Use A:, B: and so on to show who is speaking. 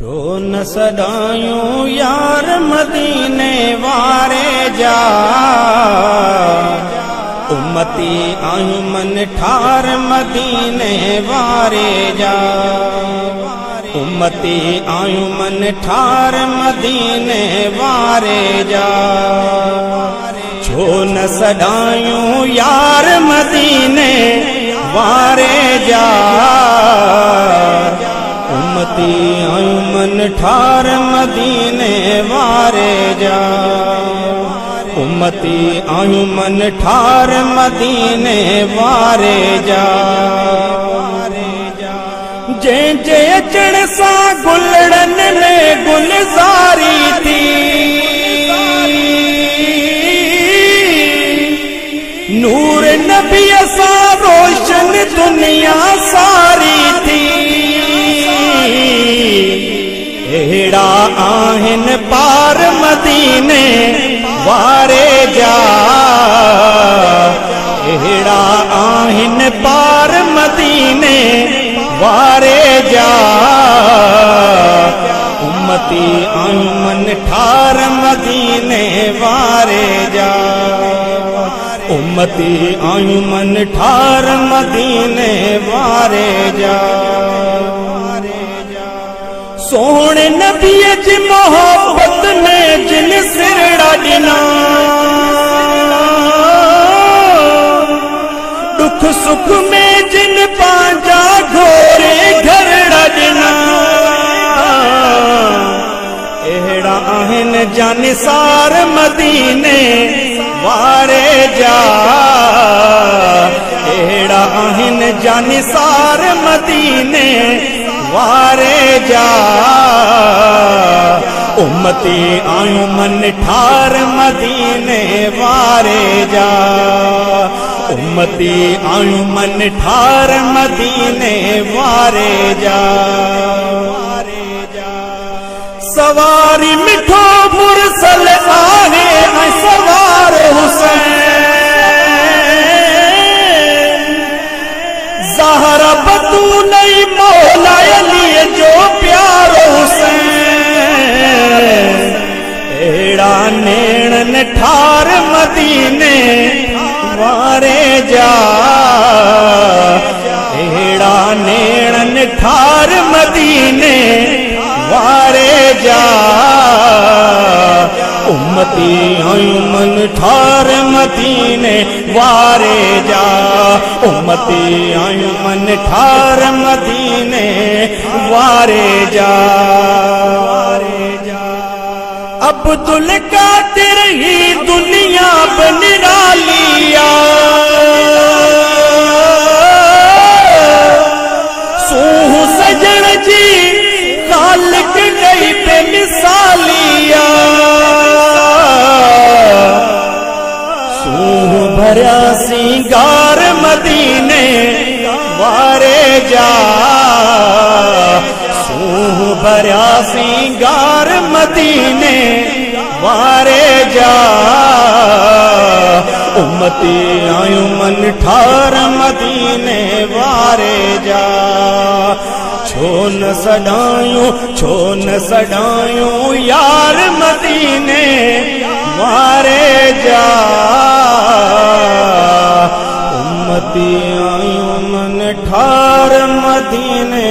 A: छो न सदायूं यार मदीने वारे जा, उम्मती आयूं मन ठार मदीने वारे जा, उम्मती आयूं मन ठार मदीने वारे जा। छो न सदायूं यार मदीने वारे जा, उम्मती आयूं मन ठार मदीने वारे जा, उम्मती आयूं मन ठार मदीने वारे जा। जंहिंजे अचण सां गुलड़न में गुलज़ारी थी, नूर नबीअ सां रोशन दुनिया सारी थी। अहिड़ा आहिनि पार मदीने वारे जा, अहिड़ा आहिनि पार मदीने वारे जा, उम्मती आयूं मन ठार मदीने वारे जा, उम्मती आयूं मन ठार मदीने वारे जा। सोहणे नबीअ जी मोहब्बत में जिन सिरड़ा ॾिना, दुख सुख में जिन पंहिंजा घोरे घरड़ा ॾिना, अहिड़ा आहिनि जानिसार मदीने वारे जा, अहिड़ा आहिनि जानिसार मदीने वारे जा, उम्मती आयूं मन ठार मदीने वारे जा, उम्मती आयूं मन ठार मदीने वारे जा। सवारी मिठो मुरसल आहे ऐं सवार हुसैन, ज़हरा बतूलई मौला अली जो प्यारो हुसैन, अहिड़ा नेणन ठार मदीने वारे जा, अहिड़ा नेणन ठार मदीने वारे जा, उम्मती आयूं मन ठार मदीने वारे जा, उम्मती आयूं मन ठार मदीने वारे जा। अब्दुल कादिर ही दुनिया बनिरालिया, सूह सजण जी खालिक गई बेमिसालिया, सूह भरिया सिंगार मदीने वारे जा, सूह भरिया सिंगार मदीने वारे जा, उम्मती आयूं मन ठार मदीने वारे जा। छो न सदायूं यार मदीने वारे जा, उम्मती आयूं मन ठार मदीने